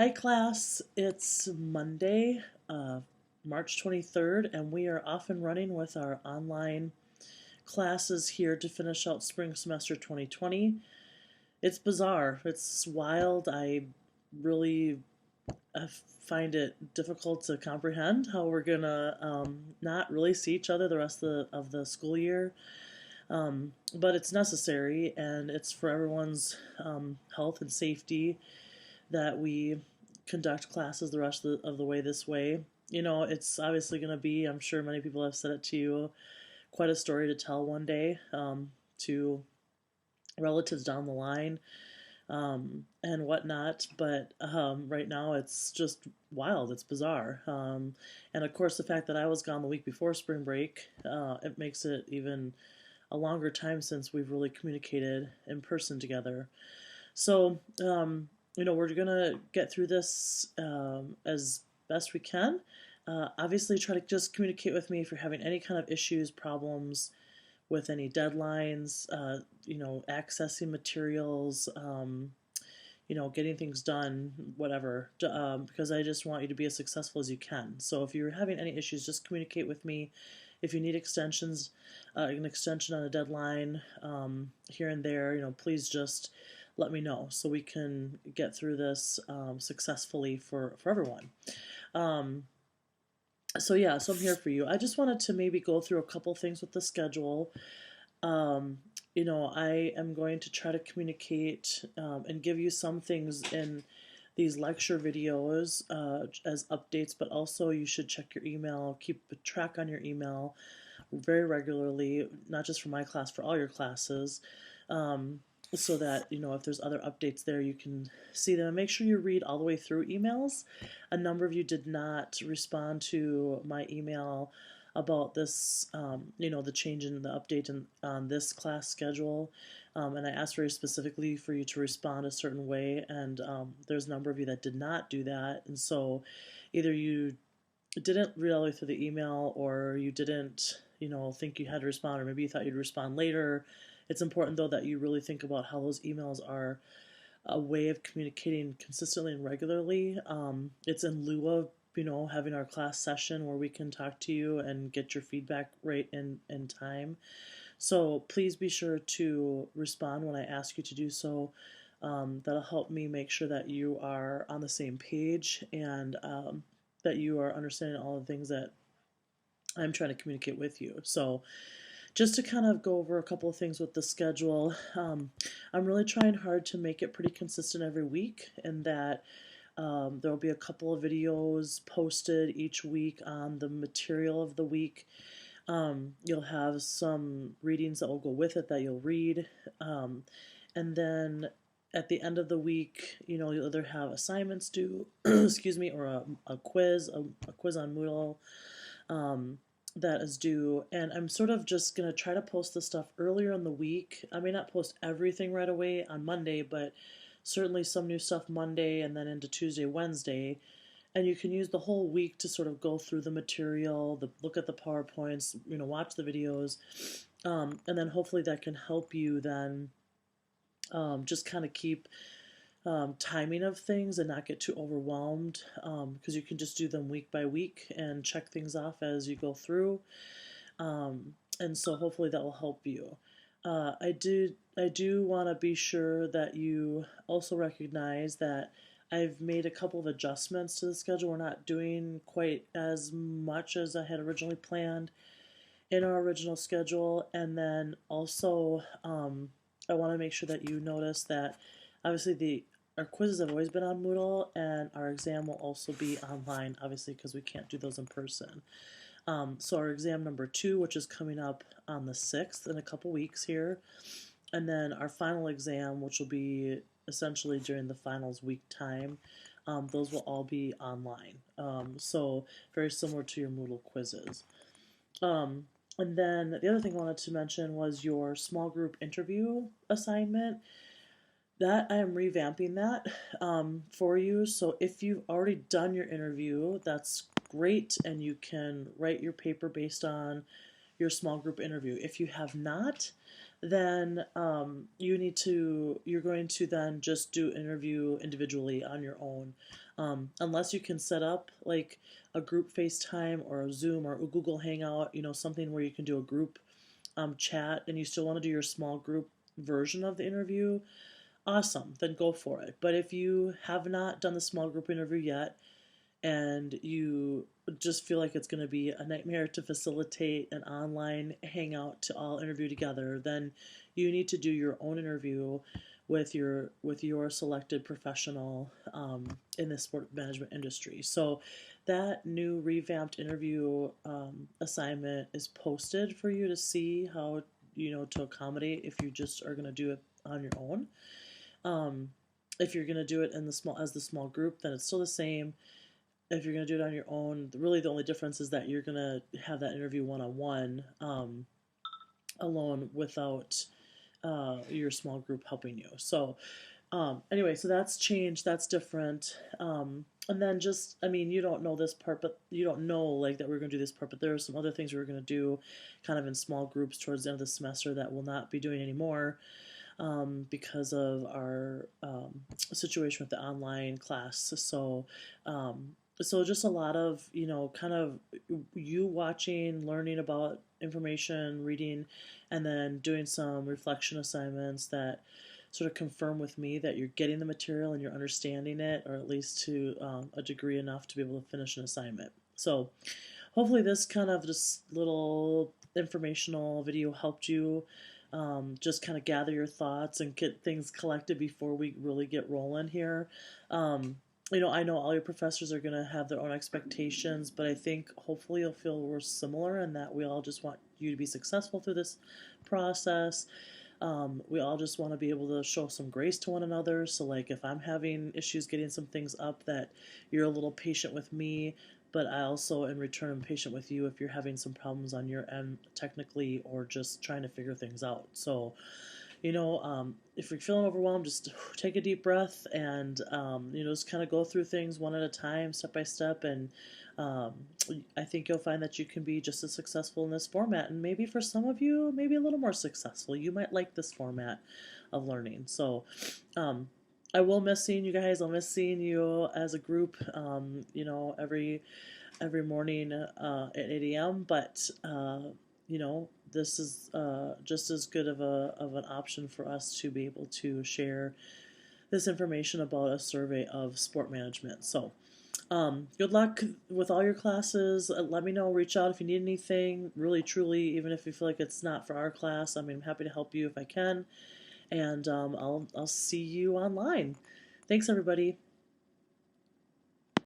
Hi class, it's Monday, March 23rd, and we are off and running with our online classes here to finish out spring semester 2020. It's bizarre, it's wild. I really find it difficult to comprehend how we're gonna not really see each other the rest of the school year. But it's necessary and it's for everyone's health and safety that we conduct classes the rest of the way this way. You know, it's obviously going to be, I'm sure many people have said it to you, quite a story to tell one day to relatives down the line and whatnot. But right now it's just wild. It's bizarre. And of course, the fact that I was gone the week before spring break, it makes it even a longer time since we've really communicated in person together. So, we're going to get through this as best we can. Obviously, try to just communicate with me if you're having any kind of issues, problems with any deadlines, accessing materials, getting things done, whatever, because I just want you to be as successful as you can. So if you're having any issues, just communicate with me. If you need extensions, an extension on a deadline here and there, please just let me know so we can get through this successfully for everyone. So I'm here for you. I just wanted to maybe go through a couple things with the schedule. I am going to try to communicate and give you some things in these lecture videos as updates, but also you should check your email, keep a track on your email very regularly, not just for my class, for all your classes, so that, if there's other updates there, you can see them. And make sure you read all the way through emails. A number of you did not respond to my email about this, the change in the update on this class schedule. And I asked very specifically for you to respond a certain way, and there's a number of you that did not do that. And so either you didn't read all the way through the email, or you didn't, think you had to respond, or maybe you thought you'd respond later. It's important, though, that you really think about how those emails are a way of communicating consistently and regularly. It's in lieu of having our class session where we can talk to you and get your feedback right in time. So please be sure to respond when I ask you to do so. That'll help me make sure that you are on the same page and that you are understanding all the things that I'm trying to communicate with you. So just to kind of go over a couple of things with the schedule, I'm really trying hard to make it pretty consistent every week, and that there will be a couple of videos posted each week on the material of the week. You'll have some readings that will go with it that you'll read. And then at the end of the week, you'll either have assignments due, excuse me, or a quiz on Moodle that is due. And I'm sort of just going to try to post the stuff earlier in the week. I may not post everything right away on Monday, but certainly some new stuff Monday and then into Tuesday, Wednesday. And you can use the whole week to sort of go through the material, look at the PowerPoints, watch the videos, and then hopefully that can help you then just kind of keep timing of things and not get too overwhelmed, because you can just do them week by week and check things off as you go through. And so hopefully that will help you. I do want to be sure that you also recognize that I've made a couple of adjustments to the schedule. We're not doing quite as much as I had originally planned in our original schedule. And then also, I want to make sure that you notice that obviously our quizzes have always been on Moodle, and our exam will also be online, obviously, because we can't do those in person. So our exam number 2, which is coming up on the 6th in a couple weeks here, and then our final exam, which will be essentially during the finals week time, those will all be online. So very similar to your Moodle quizzes. And then the other thing I wanted to mention was your small group interview assignment. That I am revamping that for you. So if you've already done your interview, that's great, and you can write your paper based on your small group interview. If you have not, then you're going to then just do interview individually on your own. Unless you can set up like a group FaceTime or a Zoom or a Google Hangout, something where you can do a group chat and you still want to do your small group version of the interview, awesome, then go for it. But if you have not done the small group interview yet and you just feel like it's going to be a nightmare to facilitate an online hangout to all interview together, then you need to do your own interview with your selected professional in the sport management industry. So that new revamped interview assignment is posted for you to see how to accommodate if you just are going to do it on your own. If you're going to do it in the small group, then it's still the same. If you're going to do it on your own, really the only difference is that you're going to have that interview one-on-one, alone, without your small group helping you. So anyway, so that's changed, that's different. And then just, you don't know this part, but you don't know like that we're going to do this part, but there are some other things we're going to do kind of in small groups towards the end of the semester that we'll not be doing anymore. Because of our situation with the online class. So just a lot of, kind of you watching, learning about information, reading, and then doing some reflection assignments that sort of confirm with me that you're getting the material and you're understanding it, or at least to a degree enough to be able to finish an assignment. So hopefully this kind of just little informational video helped you just kind of gather your thoughts and get things collected before we really get rolling here. I know all your professors are going to have their own expectations, but I think hopefully you'll feel we're similar and that we all just want you to be successful through this process. We all just want to be able to show some grace to one another. So, like, if I'm having issues getting some things up, that you're a little patient with me, but I also, in return, am patient with you if you're having some problems on your end technically or just trying to figure things out. So, if you're feeling overwhelmed, just take a deep breath and, just kind of go through things one at a time, step by step. And I think you'll find that you can be just as successful in this format. And maybe for some of you, maybe a little more successful. You might like this format of learning. So, I will miss seeing you guys. I'll miss seeing you as a group, every morning at 8 a.m. But, this is just as good of an option for us to be able to share this information about a survey of sport management. So good luck with all your classes. Let me know, reach out if you need anything, really, truly, even if you feel like it's not for our class. I'm happy to help you if I can. And I'll see you online. Thanks, everybody.